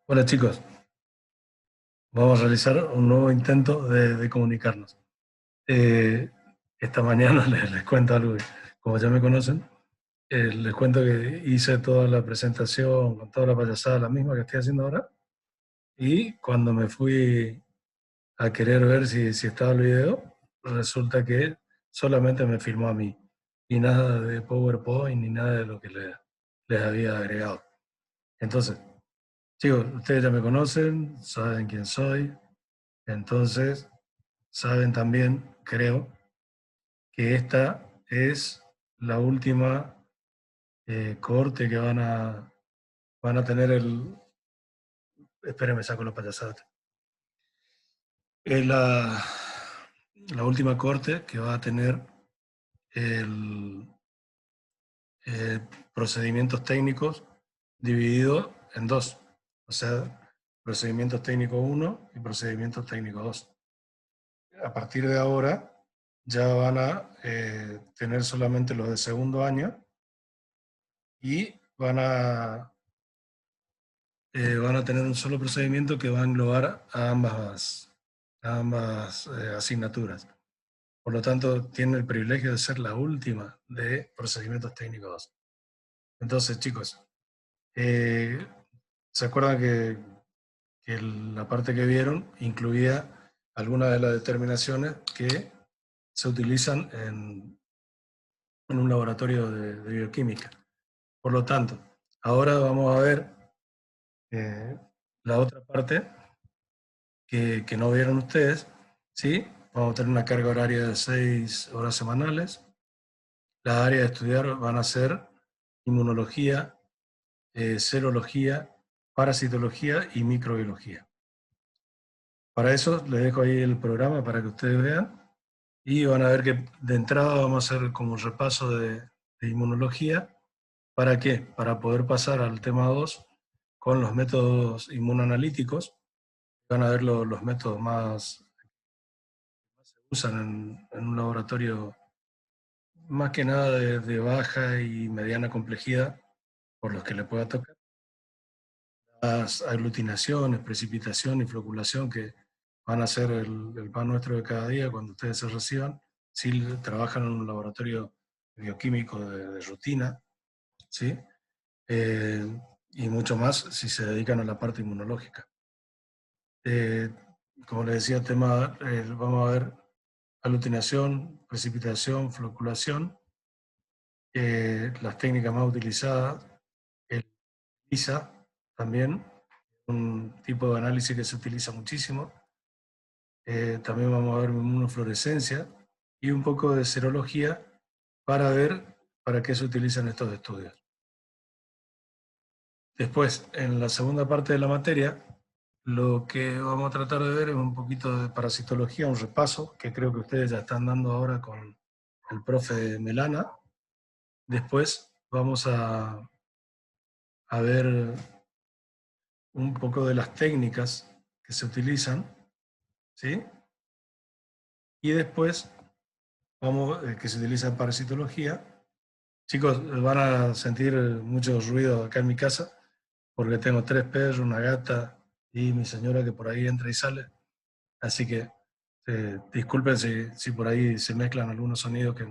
Hola chicos, vamos a realizar un nuevo intento de comunicarnos. Eh, esta mañana les cuento algo, como ya me conocen, les cuento que hice toda la presentación con toda la payasada, la misma que estoy haciendo ahora, y cuando me fui a querer ver si estaba el video, resulta que solamente me filmó a mí, y nada de PowerPoint ni nada de lo que les había agregado. Entonces, chicos, ustedes ya me conocen, saben quién soy. Entonces, saben también, creo, que esta es la última corte que van a tener el... Espérenme, saco los payasadas. Es la última corte que va a tener el eh, procedimientos técnicos dividido en dos. O sea, procedimientos técnicos uno y procedimientos técnicos 2. A partir de ahora ya van a tener solamente los de segundo año y van a tener un solo procedimiento que va a englobar a ambas asignaturas. Por lo tanto, tiene el privilegio de ser la última de procedimientos técnicos. Entonces, chicos, eh, ¿se acuerdan que la parte que vieron incluía algunas de las determinaciones que se utilizan en un laboratorio de bioquímica? Por lo tanto, ahora vamos a ver eh, la otra parte que no vieron ustedes, ¿sí? Vamos a tener una carga horaria de 6 horas semanales. Las áreas de estudiar van a ser inmunología, serología, parasitología y microbiología. Para eso les dejo ahí el programa para que ustedes vean y van a ver que de entrada vamos a hacer como un repaso de inmunología. ¿Para qué? Para poder pasar al tema 2 con los métodos inmunoanalíticos. Van a ver los métodos más se usan en un laboratorio, más que nada de baja y mediana complejidad, por los que le pueda tocar. Las aglutinaciones, precipitación y floculación, que van a ser el pan nuestro de cada día cuando ustedes se reciban, si trabajan en un laboratorio bioquímico de rutina, ¿sí? Eh, y mucho más si se dedican a la parte inmunológica. Eh, como les decía, tema, vamos a ver aglutinación, precipitación, floculación, las técnicas más utilizadas, el PISA también, un tipo de análisis que se utiliza muchísimo. También vamos a ver inmunofluorescencia y un poco de serología para ver para qué se utilizan estos estudios. Después, en la segunda parte de la materia, lo que vamos a tratar de ver es un poquito de parasitología, un repaso, que creo que ustedes ya están dando ahora con el profe Melana. Después vamos a ver un poco de las técnicas que se utilizan, ¿sí? Y después que se utiliza en parasitología. Chicos, van a sentir mucho ruido acá en mi casa, porque tengo 3 perros, una gata y mi señora que por ahí entra y sale. Así que disculpen si por ahí se mezclan algunos sonidos que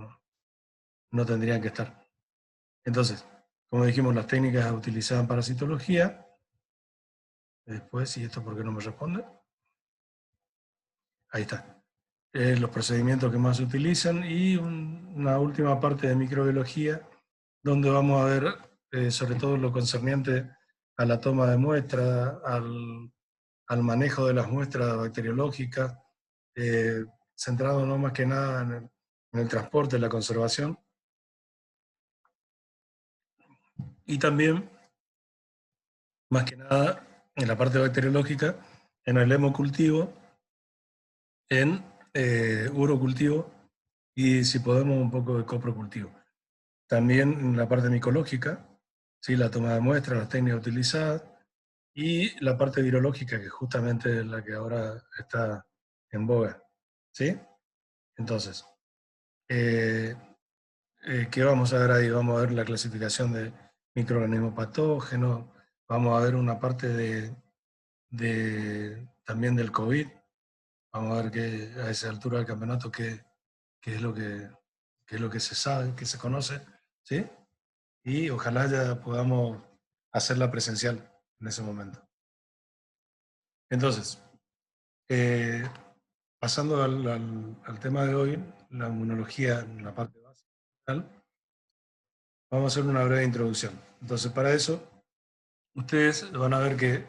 no tendrían que estar. Entonces, como dijimos, las técnicas utilizadas en parasitología. Después, ¿y esto por qué no me responde? Ahí está. Los procedimientos que más se utilizan y una última parte de microbiología, donde vamos a ver sobre todo lo concerniente a la toma de muestras, al manejo de las muestras bacteriológicas, centrado no más que nada en el transporte, la conservación, y también, más que nada, en la parte bacteriológica, en el hemocultivo, en urocultivo y, si podemos, un poco de coprocultivo. También en la parte micológica, ¿sí? La toma de muestras, las técnicas utilizadas, y la parte virológica, que justamente es la que ahora está en boga. ¿Sí? Entonces, eh, ¿qué vamos a ver ahí? Vamos a ver la clasificación de microorganismos patógenos, vamos a ver una parte también del COVID. Vamos a ver a esa altura del campeonato qué es lo qué es lo que se sabe, qué se conoce, ¿sí? Y ojalá ya podamos hacerla presencial en ese momento. Entonces, eh, pasando al tema de hoy, la inmunología en la parte básica, vamos a hacer una breve introducción. Entonces, para eso, ustedes van a ver que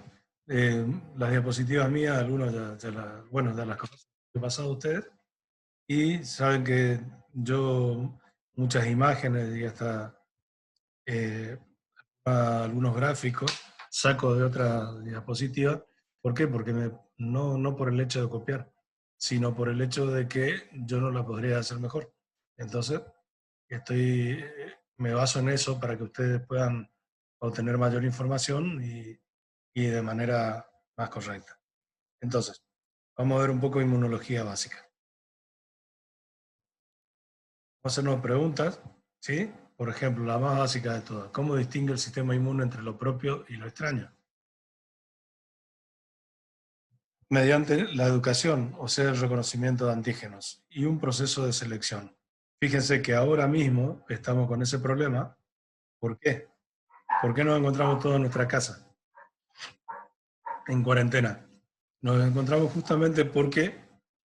las diapositivas mías, algunas bueno, ya las cosas que he pasado a ustedes, y saben que yo muchas imágenes y hasta algunos gráficos saco de otra diapositiva. ¿Por qué? Porque no por el hecho de copiar, sino por el hecho de que yo no la podría hacer mejor. Entonces, me baso en eso para que ustedes puedan obtener mayor información y de manera más correcta. Entonces, vamos a ver un poco de inmunología básica. Vamos a hacernos preguntas, ¿sí? Por ejemplo, la más básica de todas. ¿Cómo distingue el sistema inmune entre lo propio y lo extraño? Mediante la educación, o sea, el reconocimiento de antígenos y un proceso de selección. Fíjense que ahora mismo estamos con ese problema. ¿Por qué? ¿Por qué nos encontramos todos en nuestra casa, en cuarentena? Nos encontramos justamente porque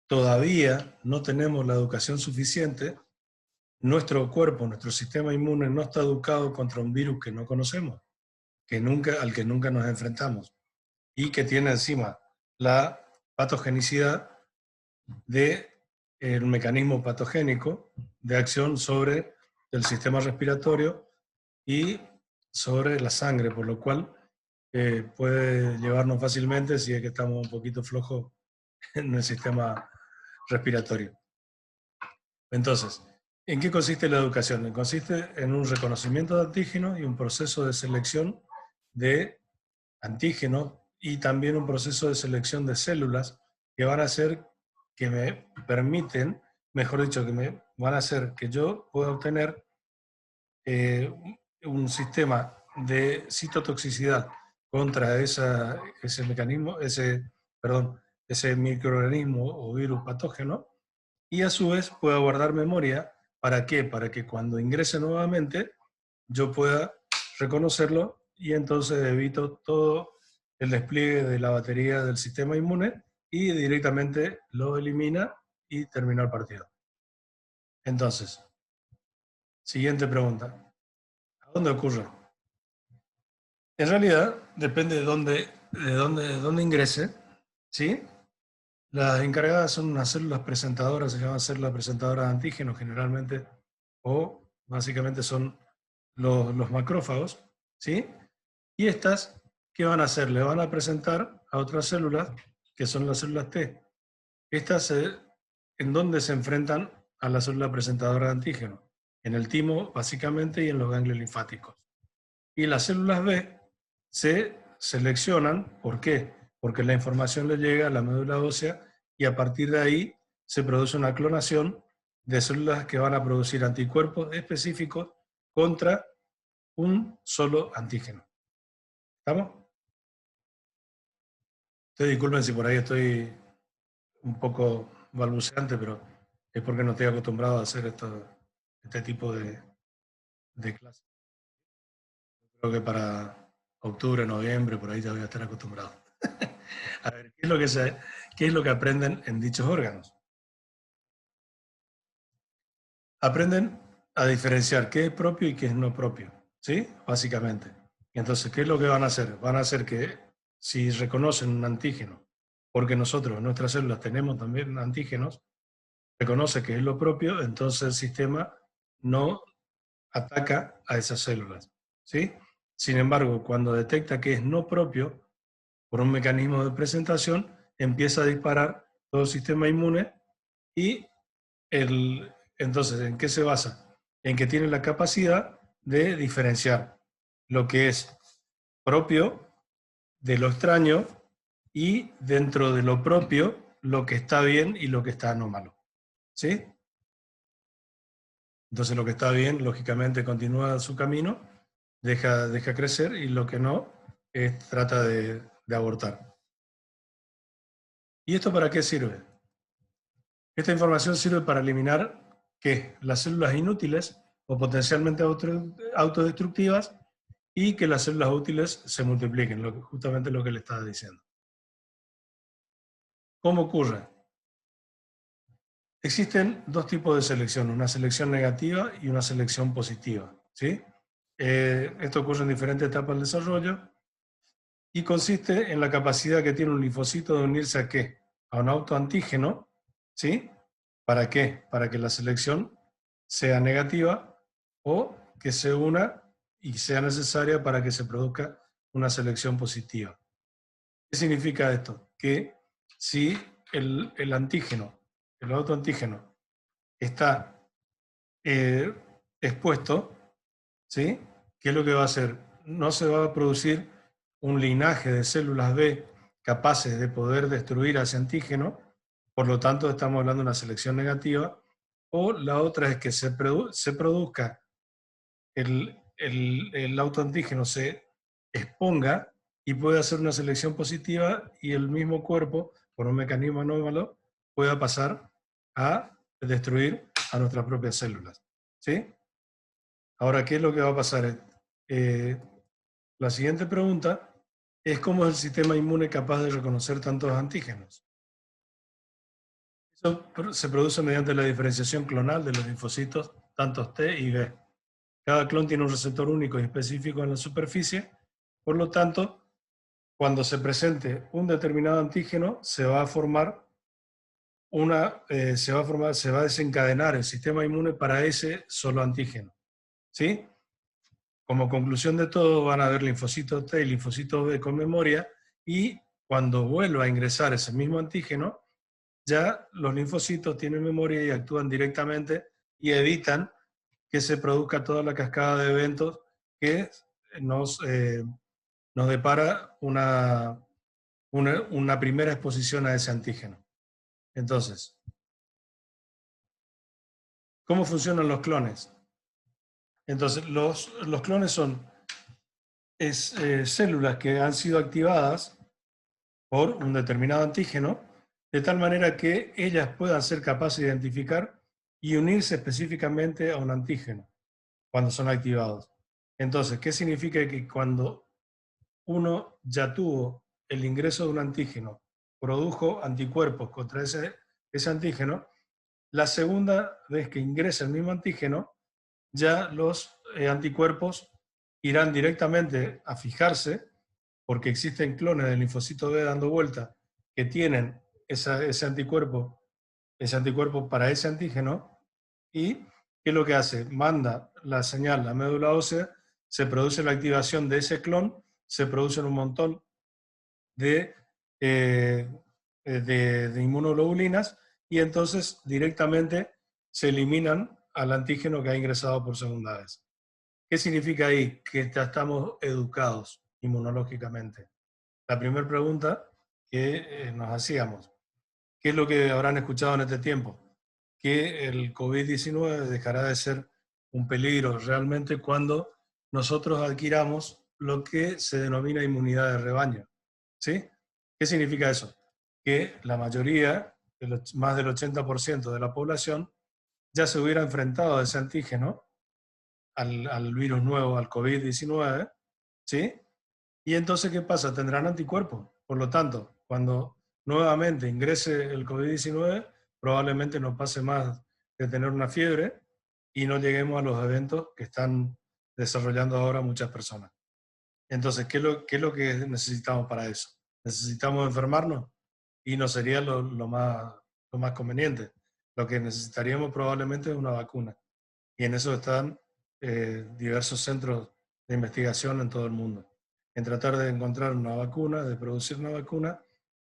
todavía no tenemos la educación suficiente. Nuestro cuerpo, nuestro sistema inmune no está educado contra un virus que no conocemos, al que nunca nos enfrentamos y que tiene encima la patogenicidad de el mecanismo patogénico de acción sobre el sistema respiratorio y sobre la sangre, por lo cual puede llevarnos fácilmente si es que estamos un poquito flojos en el sistema respiratorio. Entonces, ¿en qué consiste la educación? Consiste en un reconocimiento de antígenos y un proceso de selección de antígenos y también un proceso de selección de células que van a hacer que me permiten, mejor dicho, que me van a hacer que yo pueda obtener un sistema de citotoxicidad contra ese mecanismo, ese microorganismo o virus patógeno, y a su vez pueda guardar memoria. ¿Para qué? Para que cuando ingrese nuevamente yo pueda reconocerlo y entonces evito todo el despliegue de la batería del sistema inmune y directamente lo elimina y termina el partido. Entonces, siguiente pregunta. ¿A dónde ocurre? En realidad, depende de dónde ingrese, ¿sí? Las encargadas son unas células presentadoras, se llaman células presentadoras de antígenos generalmente, o básicamente son los macrófagos, ¿sí? Y estas, ¿qué van a hacer? Le van a presentar a otras células, que son las células T. Estas, ¿en dónde se enfrentan a la célula presentadora de antígeno? En el timo, básicamente, y en los ganglios linfáticos. Y las células B se seleccionan, ¿por qué? Porque la información le llega a la médula ósea y a partir de ahí se produce una clonación de células que van a producir anticuerpos específicos contra un solo antígeno. ¿Estamos? Ustedes disculpen si por ahí estoy un poco balbuceante, pero es porque no estoy acostumbrado a hacer este tipo de clases. Creo que para octubre, noviembre, por ahí ya voy a estar acostumbrado. A ver, ¿qué es lo que aprenden en dichos órganos? Aprenden a diferenciar qué es propio y qué es no propio, ¿sí? Básicamente. Entonces, ¿qué es lo que van a hacer? Van a hacer que si reconocen un antígeno, porque nosotros en nuestras células tenemos también antígenos, reconoce que es lo propio, entonces el sistema no ataca a esas células, ¿sí? Sin embargo, cuando detecta que es no propio, por un mecanismo de presentación, empieza a disparar todo el sistema inmune y entonces, ¿en qué se basa? En que tiene la capacidad de diferenciar lo que es propio de lo extraño y dentro de lo propio lo que está bien y lo que está anómalo, ¿sí? Entonces lo que está bien, lógicamente, continúa su camino, deja crecer y lo que no, trata de abortar. ¿Y esto para qué sirve? Esta información sirve para eliminar ¿qué? Las células inútiles o potencialmente autodestructivas y que las células útiles se multipliquen, justamente lo que le estaba diciendo. ¿Cómo ocurre? Existen dos tipos de selección, una selección negativa y una selección positiva, ¿sí? Esto ocurre en diferentes etapas del desarrollo y consiste en la capacidad que tiene un linfocito de unirse a ¿qué? A un autoantígeno, ¿sí? ¿Para qué? Para que la selección sea negativa o que se una y sea necesaria para que se produzca una selección positiva. ¿Qué significa esto? Que si el antígeno, el autoantígeno, está expuesto, ¿sí? ¿Qué es lo que va a hacer? No se va a producir un linaje de células B capaces de poder destruir a ese antígeno, por lo tanto estamos hablando de una selección negativa, o la otra es que se produzca el autoantígeno, se exponga y puede hacer una selección positiva y el mismo cuerpo, por un mecanismo anómalo, pueda pasar a destruir a nuestras propias células. ¿Sí? Ahora, ¿qué es lo que va a pasar? La siguiente pregunta es cómo es el sistema inmune capaz de reconocer tantos antígenos. Eso se produce mediante la diferenciación clonal de los linfocitos, tantos T y B. Cada clon tiene un receptor único y específico en la superficie, por lo tanto, cuando se presente un determinado antígeno, se va a desencadenar el sistema inmune para ese solo antígeno. ¿Sí? Como conclusión de todo, van a haber linfocitos T y linfocitos B con memoria, y cuando vuelva a ingresar ese mismo antígeno, ya los linfocitos tienen memoria y actúan directamente y evitan que se produzca toda la cascada de eventos que nos depara una primera exposición a ese antígeno. Entonces, ¿cómo funcionan los clones? Entonces, los clones son células que han sido activadas por un determinado antígeno, de tal manera que ellas puedan ser capaces de identificar y unirse específicamente a un antígeno cuando son activados. Entonces, ¿qué significa? Que cuando uno ya tuvo el ingreso de un antígeno, produjo anticuerpos contra ese antígeno, la segunda vez que ingresa el mismo antígeno, ya los anticuerpos irán directamente a fijarse, porque existen clones del linfocito B dando vuelta que tienen ese anticuerpo para ese antígeno, y ¿qué es lo que hace? Manda la señal a la médula ósea, se produce la activación de ese clon, se producen un montón de, de inmunoglobulinas, y entonces directamente se eliminan al antígeno que ha ingresado por segunda vez. ¿Qué significa ahí? Que ya estamos educados inmunológicamente. La primera pregunta que nos hacíamos, ¿qué es lo que habrán escuchado en este tiempo? Que el COVID-19 dejará de ser un peligro realmente cuando nosotros adquiramos lo que se denomina inmunidad de rebaño. ¿Sí? ¿Qué significa eso? Que la mayoría, más del 80% de la población, ya se hubiera enfrentado a ese antígeno, al virus nuevo, al COVID-19, ¿sí? Y entonces, ¿qué pasa? Tendrán anticuerpos. Por lo tanto, cuando nuevamente ingrese el COVID-19, probablemente no pase más de tener una fiebre y no lleguemos a los eventos que están desarrollando ahora muchas personas. Entonces, ¿qué es lo que necesitamos para eso? ¿Necesitamos enfermarnos? Y no sería lo más conveniente. Lo que necesitaríamos probablemente es una vacuna. Y en eso están diversos centros de investigación en todo el mundo, en tratar de encontrar una vacuna, de producir una vacuna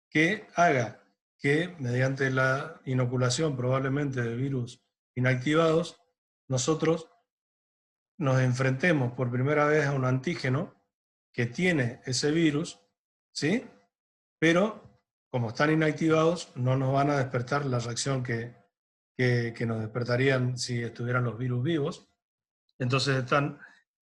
que haga que mediante la inoculación probablemente de virus inactivados, nosotros nos enfrentemos por primera vez a un antígeno que tiene ese virus, ¿sí? Pero como están inactivados, no nos van a despertar la reacción que nos despertarían si estuvieran los virus vivos. Entonces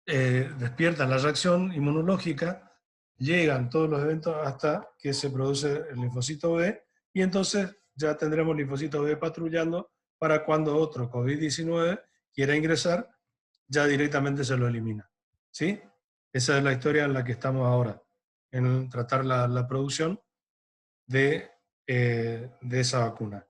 despiertan la reacción inmunológica, llegan todos los eventos hasta que se produce el linfocito B, y entonces ya tendremos linfocitos B patrullando para cuando otro COVID-19 quiera ingresar, ya directamente se lo elimina. ¿Sí? Esa es la historia en la que estamos ahora, en tratar la producción de esa vacuna.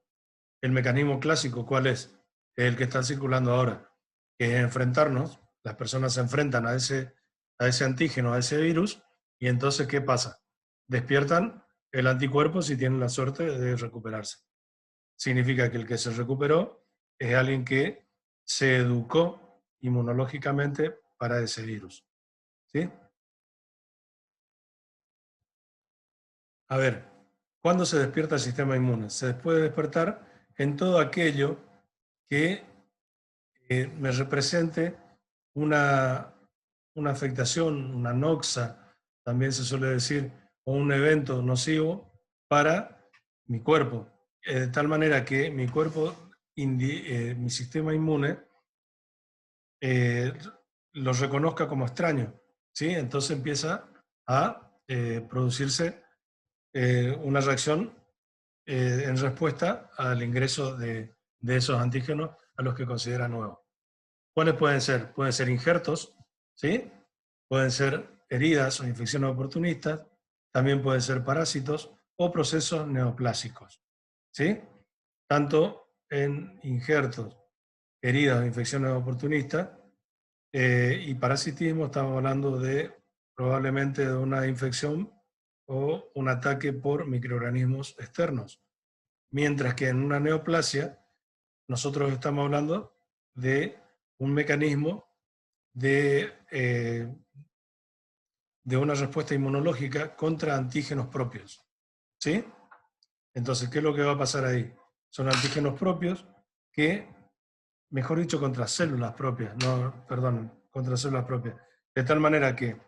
El mecanismo clásico, ¿cuál es? El que está circulando ahora, que es enfrentarnos, las personas se enfrentan a ese antígeno, a ese virus, y entonces, ¿qué pasa? Despiertan el anticuerpo si tienen la suerte de recuperarse. Significa que el que se recuperó es alguien que se educó inmunológicamente para ese virus. ¿Sí? A ver, ¿cuándo se despierta el sistema inmune? Se puede despertar en todo aquello que me represente una, una afectación, una noxa, también se suele decir, o un evento nocivo para mi cuerpo. De tal manera que mi cuerpo, mi sistema inmune, lo reconozca como extraño. ¿Sí? Entonces empieza a producirse una reacción en respuesta al ingreso de esos antígenos a los que considera nuevos. ¿Cuáles pueden ser? Pueden ser injertos, ¿sí? Pueden ser heridas o infecciones oportunistas, también pueden ser parásitos o procesos neoplásicos, ¿sí? Tanto en injertos, heridas o infecciones oportunistas y parasitismo, estamos hablando de probablemente de una infección o un ataque por microorganismos externos. Mientras que en una neoplasia, nosotros estamos hablando de un mecanismo de una respuesta inmunológica contra antígenos propios. ¿Sí? Entonces, ¿qué es lo que va a pasar ahí? Son antígenos propios que, mejor dicho, contra células propias, no, perdón, contra células propias. De tal manera que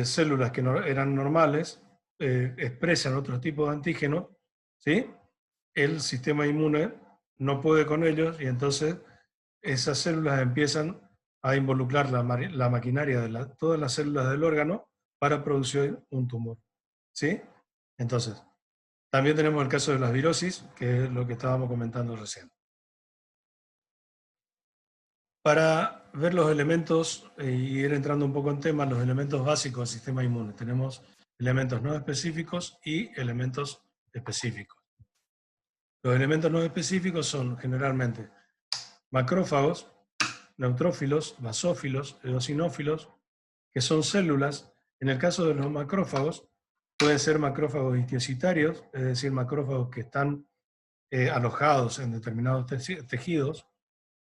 células que no, eran normales expresan otro tipo de antígenos, ¿sí? El sistema inmune no puede con ellos y entonces esas células empiezan a involucrar la maquinaria de todas las células del órgano para producir un tumor. ¿Sí? Entonces, también tenemos el caso de las virosis, que es lo que estábamos comentando recién. Para ver los elementos y ir entrando un poco en tema, los elementos básicos del sistema inmune. Tenemos elementos no específicos y elementos específicos. Los elementos no específicos son generalmente macrófagos, neutrófilos, basófilos, eosinófilos, que son células. En el caso de los macrófagos, pueden ser macrófagos histiocitarios, es decir, macrófagos que están alojados en determinados tejidos.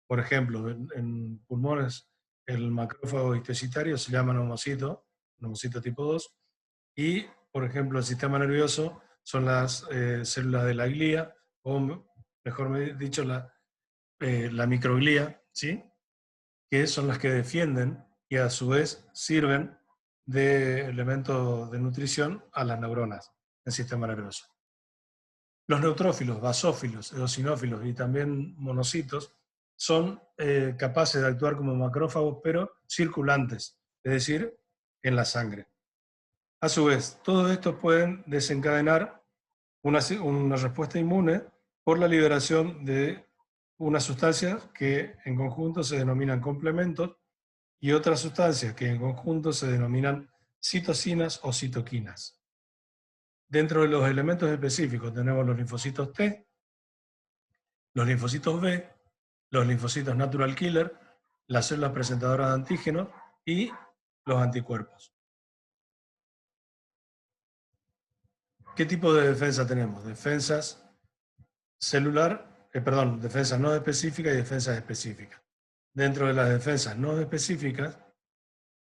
Por ejemplo, en pulmones, el macrófago histiocitario se llama neumocito tipo 2, y, por ejemplo, el sistema nervioso son las células de la glía, o mejor dicho, la microglía, ¿sí? Que son las que defienden y a su vez sirven de elemento de nutrición a las neuronas del sistema nervioso. Los neutrófilos, basófilos, eosinófilos y también monocitos son capaces de actuar como macrófagos, pero circulantes, es decir, en la sangre. A su vez, todos estos pueden desencadenar una respuesta inmune por la liberación de unas sustancias que en conjunto se denominan complementos y otras sustancias que en conjunto se denominan citocinas o citoquinas. Dentro de los elementos específicos tenemos los linfocitos T, los linfocitos B, los linfocitos natural killer, las células presentadoras de antígenos y los anticuerpos. ¿Qué tipo de defensa tenemos? Defensas defensas no específicas y defensas específicas. Dentro de las defensas no específicas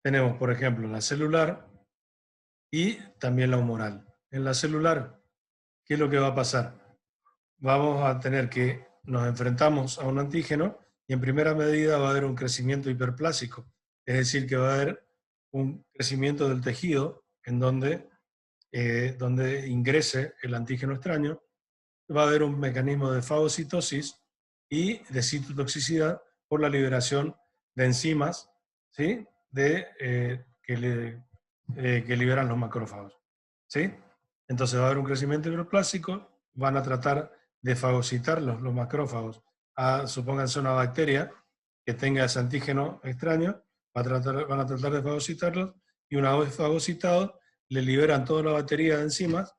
tenemos, por ejemplo, la celular y también la humoral. En la celular, ¿qué es lo que va a pasar? Vamos a tener que nos enfrentamos a un antígeno y en primera medida va a haber un crecimiento hiperplásico, es decir, que va a haber un crecimiento del tejido en donde ingrese el antígeno extraño, va a haber un mecanismo de fagocitosis y de citotoxicidad por la liberación de enzimas, ¿sí? Que liberan los macrófagos. ¿Sí? Entonces va a haber un crecimiento hiperplásico, van a tratar de fagocitar los macrófagos. Supónganse una bacteria que tenga ese antígeno extraño, van a tratar de fagocitarlos, y una vez fagocitados, le liberan toda la batería de enzimas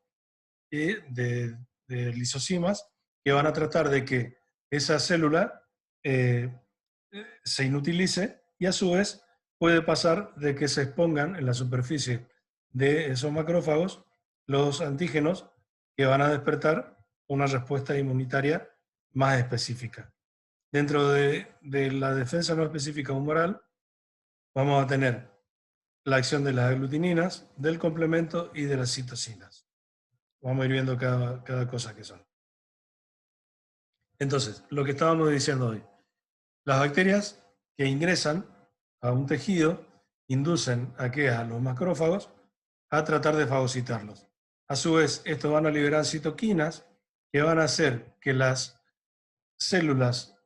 y de lisosimas, que van a tratar de que esa célula se inutilice, y a su vez puede pasar de que se expongan en la superficie de esos macrófagos los antígenos que van a despertar una respuesta inmunitaria más específica. Dentro de la defensa no específica humoral vamos a tener la acción de las aglutininas, del complemento y de las citocinas. Vamos a ir viendo cada cosa que son. Entonces, lo que estábamos diciendo hoy, las bacterias que ingresan a un tejido inducen a los macrófagos a tratar de fagocitarlos. A su vez, estos van a liberar citoquinas que van a hacer que las células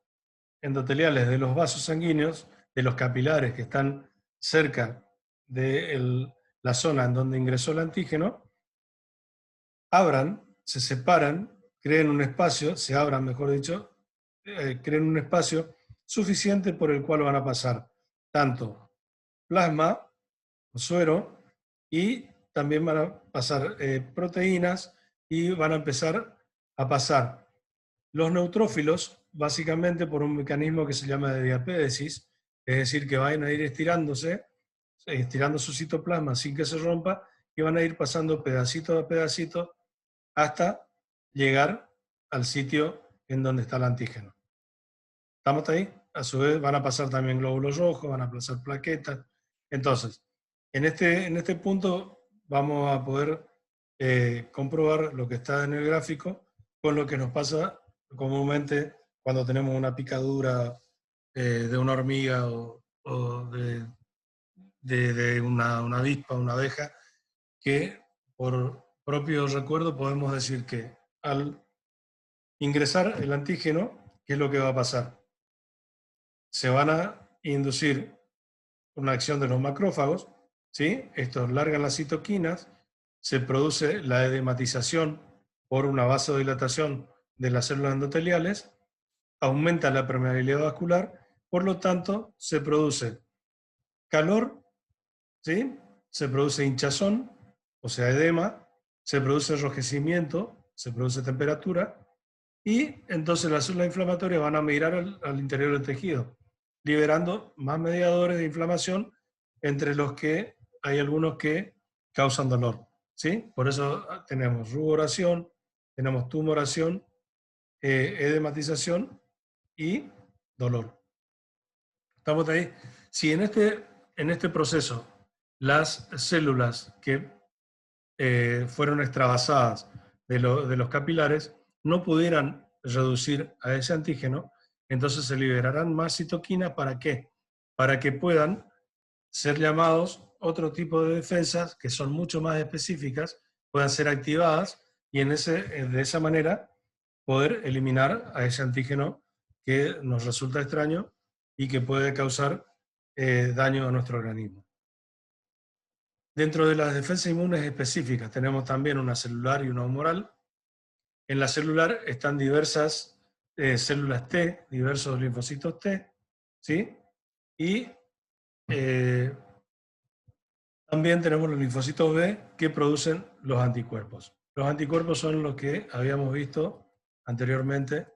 endoteliales de los vasos sanguíneos, de los capilares que están cerca de la zona en donde ingresó el antígeno, abran, se separan, creen un espacio, se abran, mejor dicho, creen un espacio suficiente por el cual van a pasar tanto plasma o suero, y también van a pasar proteínas, y van a empezar a pasar los neutrófilos, básicamente por un mecanismo que se llama de diapédesis, es decir, que van a ir estirándose, estirando su citoplasma sin que se rompa, y van a ir pasando pedacito a pedacito hasta llegar al sitio en donde está el antígeno. ¿Estamos ahí? A su vez van a pasar también glóbulos rojos, van a pasar plaquetas. Entonces, en este punto vamos a poder comprobar lo que está en el gráfico con lo que nos pasa comúnmente cuando tenemos una picadura de una hormiga o de una avispa, una abeja, que por propio recuerdo podemos decir que al ingresar el antígeno, ¿qué es lo que va a pasar? Se van a inducir una acción de los macrófagos, ¿sí? Estos largan las citoquinas, se produce la edematización por una vasodilatación de las células endoteliales, aumenta la permeabilidad vascular, por lo tanto se produce calor, ¿sí? Se produce hinchazón, o sea, edema, se produce enrojecimiento, se produce temperatura, y entonces las células inflamatorias van a migrar al interior del tejido, liberando más mediadores de inflamación, entre los que hay algunos que causan dolor, ¿sí? Por eso tenemos rugoración, tenemos tumoración, edematización y dolor. ¿Estamos ahí? Si en este proceso las células que fueron extravasadas de los capilares no pudieran reducir a ese antígeno, entonces se liberarán más citoquinas. ¿Para qué? Para que puedan ser llamados otro tipo de defensas que son mucho más específicas, puedan ser activadas, y de esa manera poder eliminar a ese antígeno que nos resulta extraño y que puede causar daño a nuestro organismo. Dentro de las defensas inmunes específicas tenemos también una celular y una humoral. En la celular están diversas células T, diversos linfocitos T, ¿sí? Y también tenemos los linfocitos B, que producen los anticuerpos. Los anticuerpos son los que habíamos visto anteriormente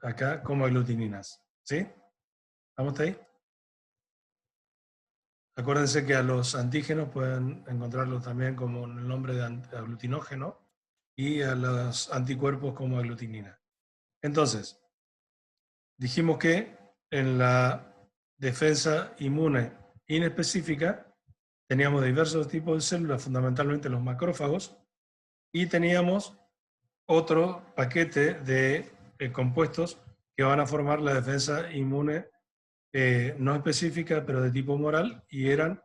acá como aglutininas, ¿sí? ¿Estamos ahí? Acuérdense que a los antígenos pueden encontrarlos también como el nombre de aglutinógeno, y a los anticuerpos como aglutinina. Entonces, dijimos que en la defensa inmune inespecífica teníamos diversos tipos de células, fundamentalmente los macrófagos, y teníamos otro paquete de compuestos que van a formar la defensa inmune no específica, pero de tipo humoral, y eran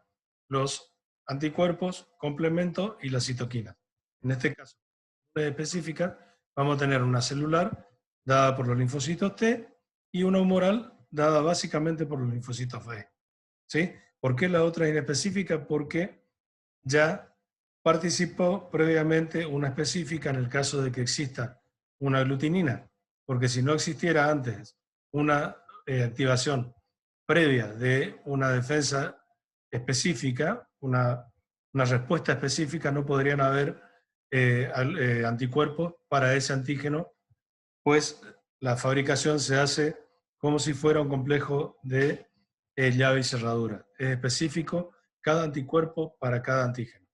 los anticuerpos, complemento y la citoquina. En este caso, específica, vamos a tener una celular dada por los linfocitos T y una humoral dada básicamente por los linfocitos B, ¿sí? ¿Por qué la otra es inespecífica? Porque ya participó previamente una específica en el caso de que exista una aglutinina, porque si no existiera antes una activación previa de una defensa específica, una respuesta específica, no podrían haber anticuerpos para ese antígeno, pues la fabricación se hace como si fuera un complejo de llave y cerradura. Es específico cada anticuerpo para cada antígeno.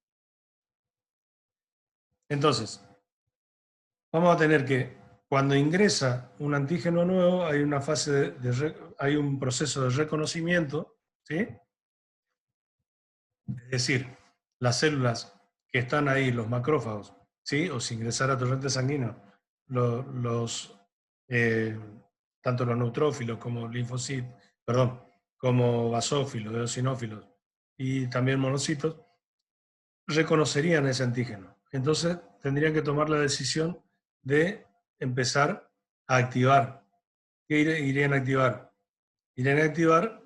Entonces, vamos a tener que cuando ingresa un antígeno nuevo hay una fase hay un proceso de reconocimiento, ¿sí? Es decir, las células que están ahí, los macrófagos, ¿sí? O si ingresara torrente sanguíneo, eh, tanto los neutrófilos como linfocitos, perdón, como basófilos, eosinófilos y también monocitos, reconocerían ese antígeno. Entonces tendrían que tomar la decisión de empezar a activar. ¿Qué irían a activar? Irían a activar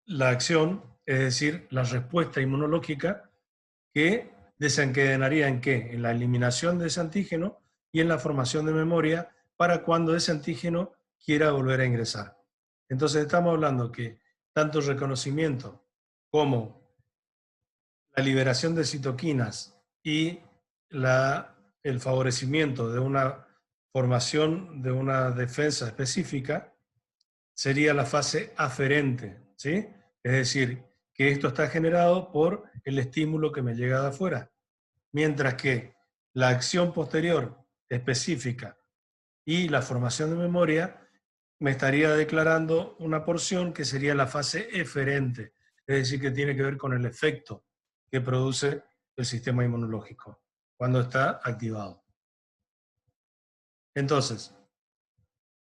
la acción, es decir, la respuesta inmunológica que desencadenaría ¿en qué? En la eliminación de ese antígeno y en la formación de memoria para cuando ese antígeno quiera volver a ingresar. Entonces estamos hablando que tanto el reconocimiento como la liberación de citoquinas y el favorecimiento de una formación de una defensa específica sería la fase aferente, ¿sí? Es decir, que esto está generado por el estímulo que me llega de afuera, mientras que la acción posterior específica y la formación de memoria me estaría declarando una porción que sería la fase eferente, es decir, que tiene que ver con el efecto que produce el sistema inmunológico cuando está activado. Entonces,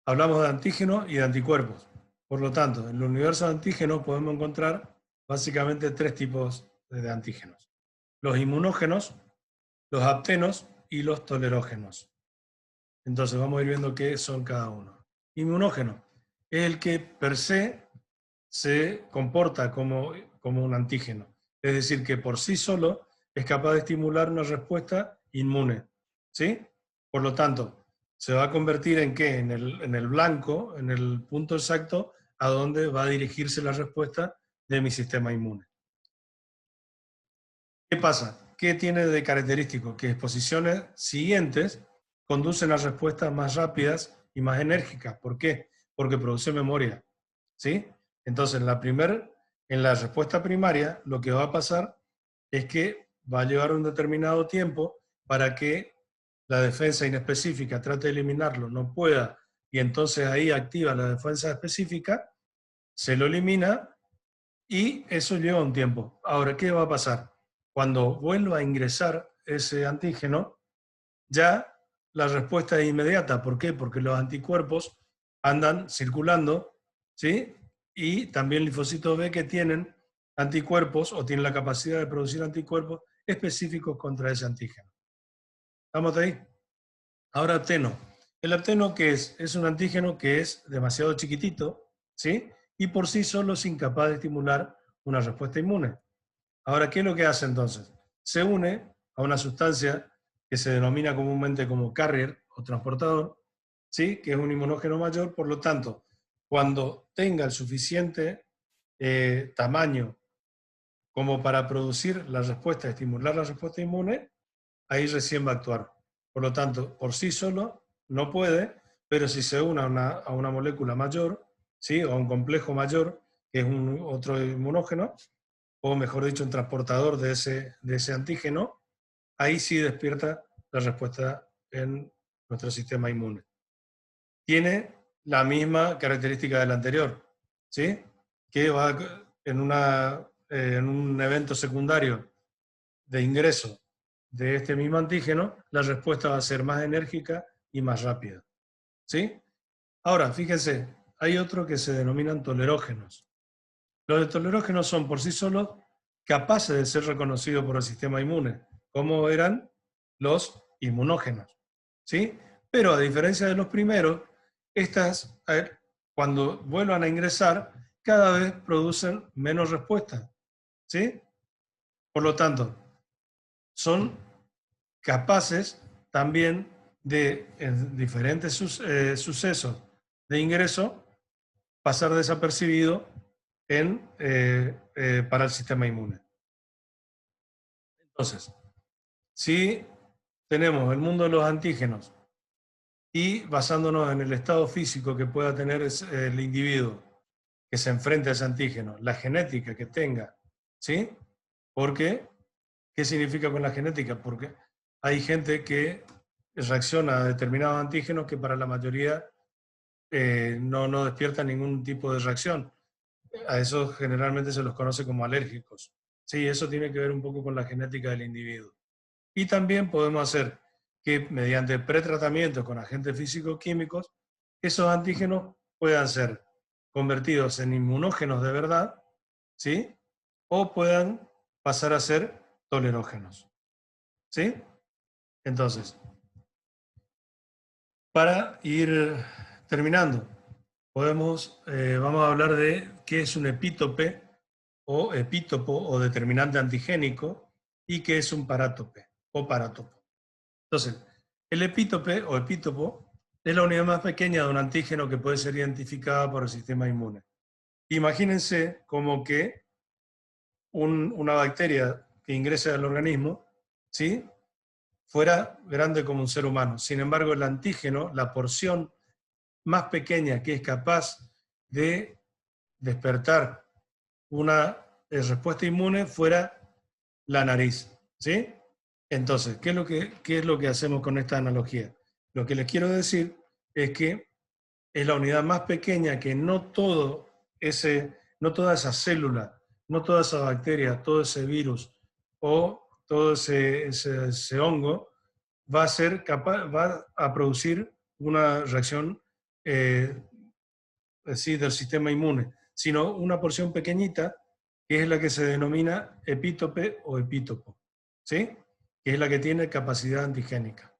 hablamos de antígenos y de anticuerpos. Por lo tanto, en el universo de antígenos podemos encontrar básicamente tres tipos de antígenos. Los inmunógenos, los aptenos y los tolerógenos. Entonces vamos a ir viendo qué son cada uno. Inmunógeno es el que per se comporta como un antígeno. Es decir, que por sí solo es capaz de estimular una respuesta inmune. ¿Sí? Por lo tanto, se va a convertir en ¿qué? En el blanco, en el punto exacto a donde va a dirigirse la respuesta de mi sistema inmune. ¿Qué pasa? ¿Qué tiene de característico? Que exposiciones siguientes conducen a respuestas más rápidas y más enérgicas. ¿Por qué? Porque produce memoria. ¿Sí? Entonces, en la respuesta primaria, lo que va a pasar es que va a llevar un determinado tiempo para que la defensa inespecífica trate de eliminarlo, no pueda, y entonces ahí activa la defensa específica, se lo elimina y eso lleva un tiempo. Ahora, ¿qué va a pasar? Cuando vuelva a ingresar ese antígeno, ya la respuesta es inmediata. ¿Por qué? Porque los anticuerpos andan circulando, ¿sí? Y también linfocitos B que tienen anticuerpos o tienen la capacidad de producir anticuerpos específicos contra ese antígeno. ¿Estamos ahí? Ahora apteno. El apteno, ¿qué es? Es un antígeno que es demasiado chiquitito, ¿sí? Y por sí solo es incapaz de estimular una respuesta inmune. Ahora, ¿qué es lo que hace entonces? Se une a una sustancia que se denomina comúnmente como carrier o transportador, ¿sí? Que es un inmunógeno mayor, por lo tanto, cuando tenga el suficiente tamaño como para producir la respuesta, estimular la respuesta inmune, ahí recién va a actuar. Por lo tanto, por sí solo no puede, pero si se une a una molécula mayor, ¿sí? O a un complejo mayor, que es otro inmunógeno, o mejor dicho, un transportador de ese antígeno, ahí sí despierta la respuesta en nuestro sistema inmune. Tiene la misma característica del anterior, ¿sí? Que va en un evento secundario de ingreso de este mismo antígeno, la respuesta va a ser más enérgica y más rápida. ¿Sí? Ahora, fíjense, hay otro que se denominan tolerógenos. Los tolerógenos son por sí solos capaces de ser reconocidos por el sistema inmune, como eran los inmunógenos. ¿Sí? Pero a diferencia de los primeros, estas, cuando vuelvan a ingresar, cada vez producen menos respuesta. ¿Sí? Por lo tanto, son capaces también de, en diferentes sucesos de ingreso, pasar desapercibido para el sistema inmune. Entonces, si tenemos el mundo de los antígenos y basándonos en el estado físico que pueda tener el individuo que se enfrente a ese antígeno, la genética que tenga, ¿sí? Porque, ¿qué significa con la genética? Porque hay gente que reacciona a determinados antígenos que para la mayoría no despierta ningún tipo de reacción. A esos generalmente se los conoce como alérgicos. Sí, eso tiene que ver un poco con la genética del individuo. Y también podemos hacer que mediante pretratamiento con agentes físico-químicos, esos antígenos puedan ser convertidos en inmunógenos de verdad, ¿sí? O puedan pasar a ser tolerógenos, ¿sí? Entonces, para ir terminando, vamos a hablar de qué es un epítope o epítopo o determinante antigénico y qué es un parátope o parátopo. Entonces, el epítope o epítopo es la unidad más pequeña de un antígeno que puede ser identificada por el sistema inmune. Imagínense como que una bacteria que ingresa al organismo, ¿sí?, fuera grande como un ser humano. Sin embargo, el antígeno, la porción más pequeña que es capaz de despertar una respuesta inmune fuera la nariz, ¿sí? Entonces, ¿qué es lo que hacemos con esta analogía? Lo que les quiero decir es que es la unidad más pequeña que no toda esa célula, no toda esa bacteria, todo ese virus o todo ese hongo va a producir una reacción del sistema inmune, sino una porción pequeñita que es la que se denomina epítope o epítopo, ¿sí?, que es la que tiene capacidad antigénica.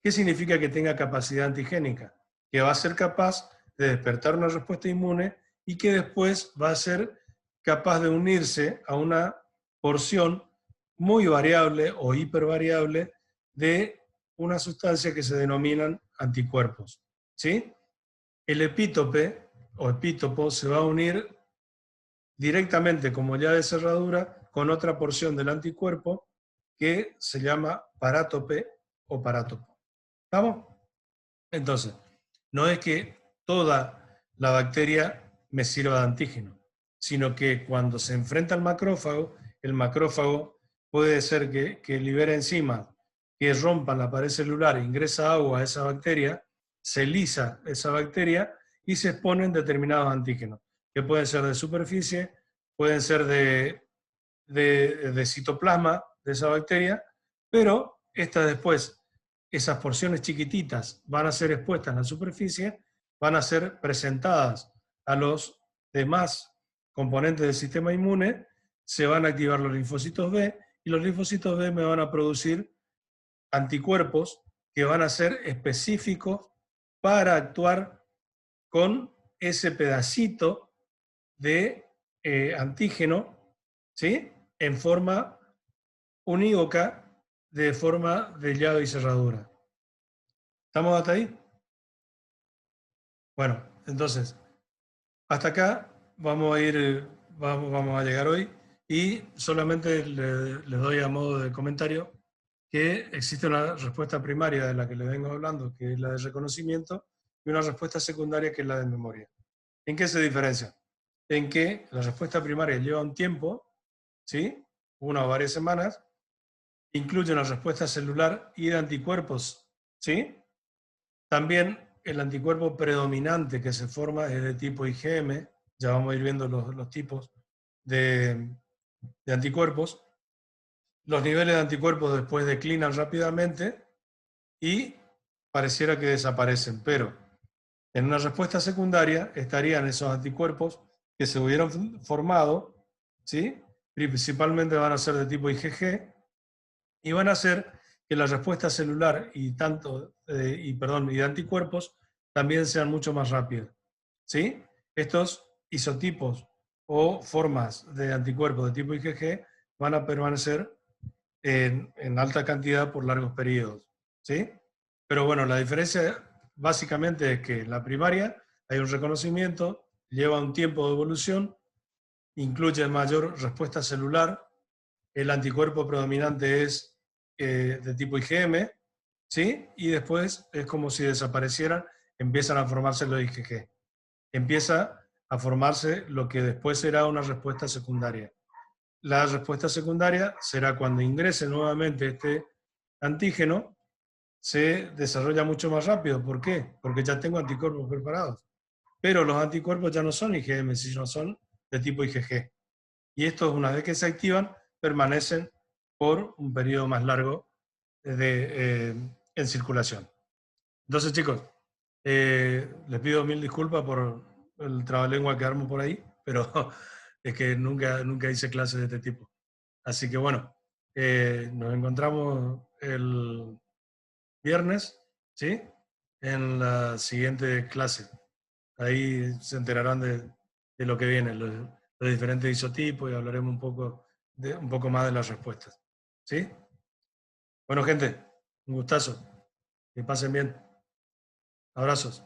¿Qué significa que tenga capacidad antigénica? Que va a ser capaz de despertar una respuesta inmune y que después va a ser capaz de unirse a una porción muy variable o hipervariable de una sustancia que se denominan anticuerpos, ¿sí? El epítope o epítopo se va a unir directamente como llave de cerradura con otra porción del anticuerpo que se llama parátope o parátopo. ¿Estamos? Entonces, no es que toda la bacteria me sirva de antígeno, sino que cuando se enfrenta al macrófago, el macrófago puede ser que libere enzimas que rompan la pared celular, ingresa agua a esa bacteria, se lisa esa bacteria y se exponen determinados antígenos, que pueden ser de superficie, pueden ser de citoplasma de esa bacteria, pero esta después, esas porciones chiquititas van a ser expuestas en la superficie, van a ser presentadas a los demás componentes del sistema inmune, se van a activar los linfocitos B y los linfocitos B me van a producir anticuerpos que van a ser específicos para actuar con ese pedacito de antígeno, ¿sí?, en forma unívoca, de forma de llave y cerradura. ¿Estamos hasta ahí? Bueno, entonces, hasta acá vamos a llegar hoy y solamente les doy a modo de comentario que existe una respuesta primaria de la que les vengo hablando, que es la de reconocimiento, y una respuesta secundaria que es la de memoria. ¿En qué se diferencia? En que la respuesta primaria lleva un tiempo, ¿sí?, una o varias semanas, incluye una respuesta celular y de anticuerpos, ¿sí? También el anticuerpo predominante que se forma es de tipo IgM, ya vamos a ir viendo los tipos de anticuerpos. Los niveles de anticuerpos después declinan rápidamente y pareciera que desaparecen, pero en una respuesta secundaria estarían esos anticuerpos que se hubieran formado, ¿sí?, principalmente van a ser de tipo IgG, y van a hacer que la respuesta celular y de anticuerpos también sean mucho más rápidas, ¿sí? Estos isotipos o formas de anticuerpos de tipo IgG van a permanecer en alta cantidad por largos periodos, ¿sí? Pero bueno, la diferencia básicamente es que en la primaria hay un reconocimiento, lleva un tiempo de evolución, incluye mayor respuesta celular, el anticuerpo predominante es de tipo IgM, ¿sí? Y después es como si desaparecieran, empiezan a formarse los IgG. Empieza a formarse lo que después será una respuesta secundaria. La respuesta secundaria será cuando ingrese nuevamente este antígeno, se desarrolla mucho más rápido. ¿Por qué? Porque ya tengo anticuerpos preparados. Pero los anticuerpos ya no son IgM, sino son de tipo IgG. Y estos, una vez que se activan, permanecen por un periodo más largo en circulación. Entonces, chicos, les pido mil disculpas por el trabalengua que armo por ahí, pero es que nunca hice clases de este tipo. Así que bueno, nos encontramos el viernes, ¿sí? En la siguiente clase. Ahí se enterarán de lo que viene, los diferentes isotipos y hablaremos un poco más de las respuestas. ¿Sí? Bueno, gente, un gustazo. Que pasen bien. Abrazos.